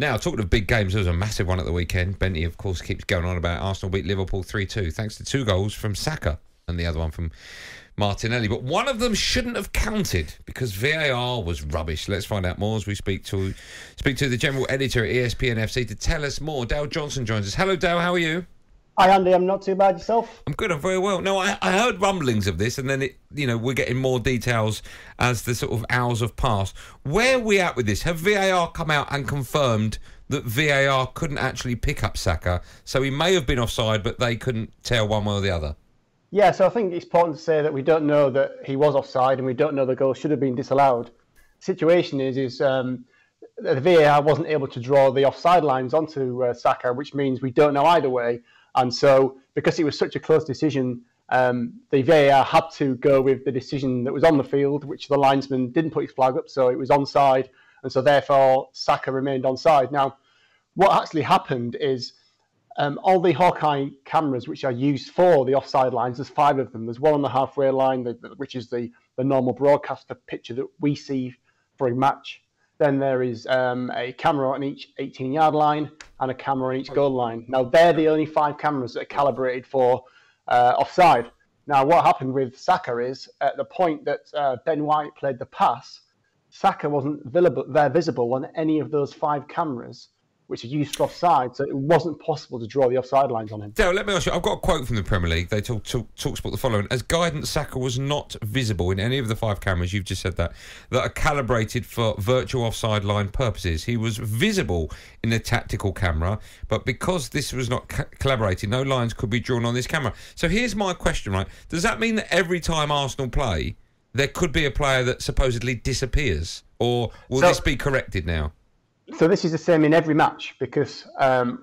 Now, talking of big games, there was a massive one at the weekend. Benty, of course, keeps going on about Arsenal beat Liverpool 3-2, thanks to 2 goals from Saka and the other one from Martinelli. But one of them shouldn't have counted because VAR was rubbish. Let's find out more as we speak to the general editor at ESPN FC to tell us more. Dale Johnson joins us. Hello, Dale. How are you? Hi, Andy. I'm not too bad. Yourself? I'm good. I'm very well. No, I heard rumblings of this, and then we're getting more details as the sort of hours have passed. Where are we at with this? Have VAR come out and confirmed that VAR couldn't actually pick up Saka, so he may have been offside, but they couldn't tell one way or the other? Yeah, so I think it's important to say that we don't know that he was offside, and we don't know the goal should have been disallowed. The situation is the VAR wasn't able to draw the offside lines onto Saka, which means we don't know either way. And so, because it was such a close decision, the VAR had to go with the decision that was on the field, which the linesman didn't put his flag up, so it was onside, and so therefore Saka remained onside. Now, what actually happened is all the Hawkeye cameras which are used for the offside lines, there's 5 of them. There's one on the halfway line, which is the normal broadcaster picture that we see for a match. Then there is a camera on each 18-yard line and a camera on each goal line. Now, they're the only 5 cameras that are calibrated for offside. Now, what happened with Saka is, at the point that Ben White played the pass, Saka wasn't visible on any of those 5 cameras, which are used for offside, so it wasn't possible to draw the offside lines on him. Dale, let me ask you, I've got a quote from the Premier League. They talkSPORT the following. As guidance, Saka was not visible in any of the 5 cameras, you've just said that are calibrated for virtual offside line purposes. He was visible in the tactical camera, but because this was not collaborated, no lines could be drawn on this camera. So here's my question, right? Does that mean that every time Arsenal play, there could be a player that supposedly disappears? Or will this be corrected now? So this is the same in every match, because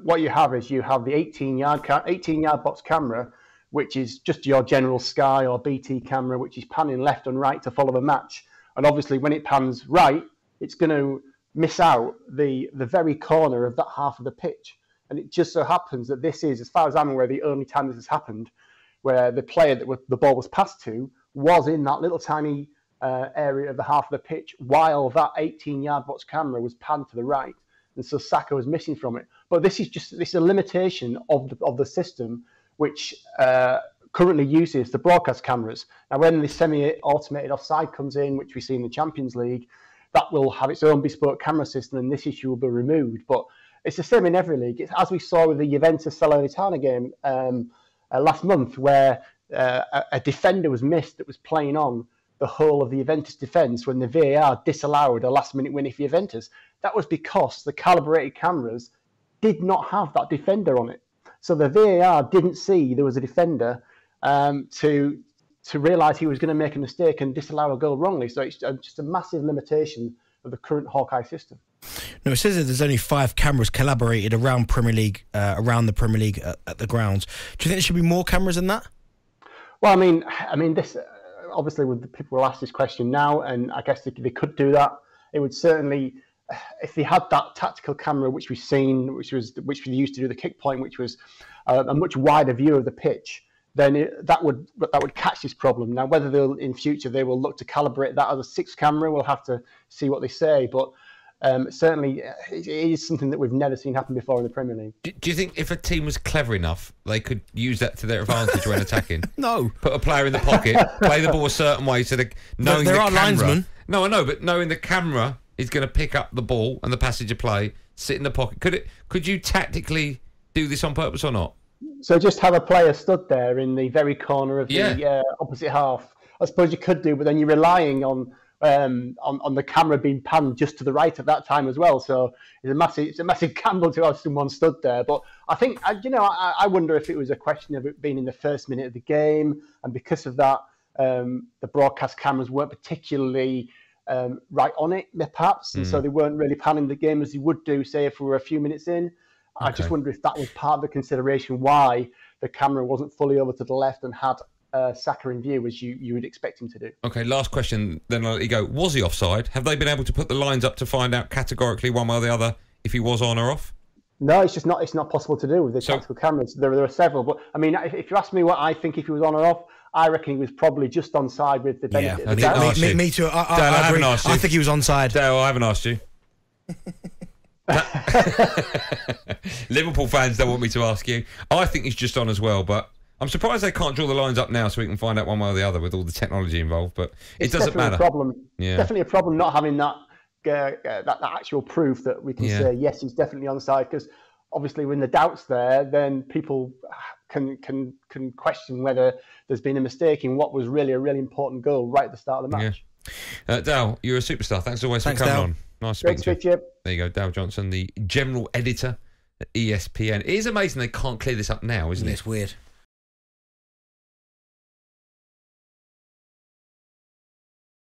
what you have is you have the 18-yard box camera, which is just your general Sky or BT camera, which is panning left and right to follow the match. And obviously, when it pans right, it's going to miss out the very corner of that half of the pitch. And it just so happens that this is, as far as I'm aware, the only time this has happened, where the player that the ball was passed to was in that little tiny area of the half of the pitch, while that 18-yard box camera was panned to the right, and so Saka was missing from it. But this is a limitation of the system, which currently uses the broadcast cameras. Now, when the semi-automated offside comes in, which we see in the Champions League, that will have its own bespoke camera system, and this issue will be removed. But it's the same in every league. It's, as we saw with the Juventus-Salernitana game last month, where a defender was missed that was playing on the whole of the Juventus defence when the VAR disallowed a last-minute win for Juventus. That was because the calibrated cameras did not have that defender on it. So the VAR didn't see there was a defender to realise he was going to make a mistake and disallow a goal wrongly. So it's just a massive limitation of the current Hawkeye system. No, it says that there's only 5 cameras collaborated around Premier League, around the Premier League at the grounds. Do you think there should be more cameras than that? Well, I mean, this. Obviously, people will ask this question now, and I guess they could do that. It would certainly, if they had that tactical camera, which we've seen, which we used to do the kick point, which was a much wider view of the pitch, then that would catch this problem. Now, whether in future they will look to calibrate that as a 6th camera, we'll have to see what they say. But certainly, it is something that we've never seen happen before in the Premier League. Do you think if a team was clever enough, they could use that to their advantage when attacking? No. Put a player in the pocket, play the ball a certain way, so that knowing there are camera, linesmen. No, I know, but knowing the camera is going to pick up the ball and the passage of play, sit in the pocket. Could you tactically do this on purpose or not? So just have a player stood there in the very corner of the opposite half. I suppose you could do, but then you're relying on the camera being panned just to the right at that time as well. So it's a massive gamble to have someone stood there. But I think, I wonder if it was a question of it being in the first minute of the game, and because of that, the broadcast cameras weren't particularly right on it, perhaps, and so they weren't really panning the game as they would do, say, if we were a few minutes in. I just wonder if that was part of the consideration why the camera wasn't fully over to the left and had Saka in view, as you would expect him to do. Okay, last question, then I'll let you go. Was he offside? Have they been able to put the lines up to find out categorically one way or the other if he was on or off? No, it's not possible to do with the tactical cameras. There are several, but I mean, if you ask me what I think if he was on or off, I reckon he was probably just onside with the benefit. Me too. I think he was onside. Dale, I haven't asked you. Liverpool fans don't want me to ask you. I think he's just on as well, but I'm surprised they can't draw the lines up now so we can find out one way or the other with all the technology involved. But it doesn't matter. A problem. Yeah. Definitely a problem not having that actual proof that we can say yes, he's definitely onside. Because obviously, when the doubt's there, then people can question whether there's been a mistake in what was really a really important goal right at the start of the match. Yeah. Dal, you're a superstar. Thanks always for coming on. Nice speaking to you. There you go, Dal Johnson, the general editor at ESPN. It is amazing they can't clear this up now, isn't it? It's weird.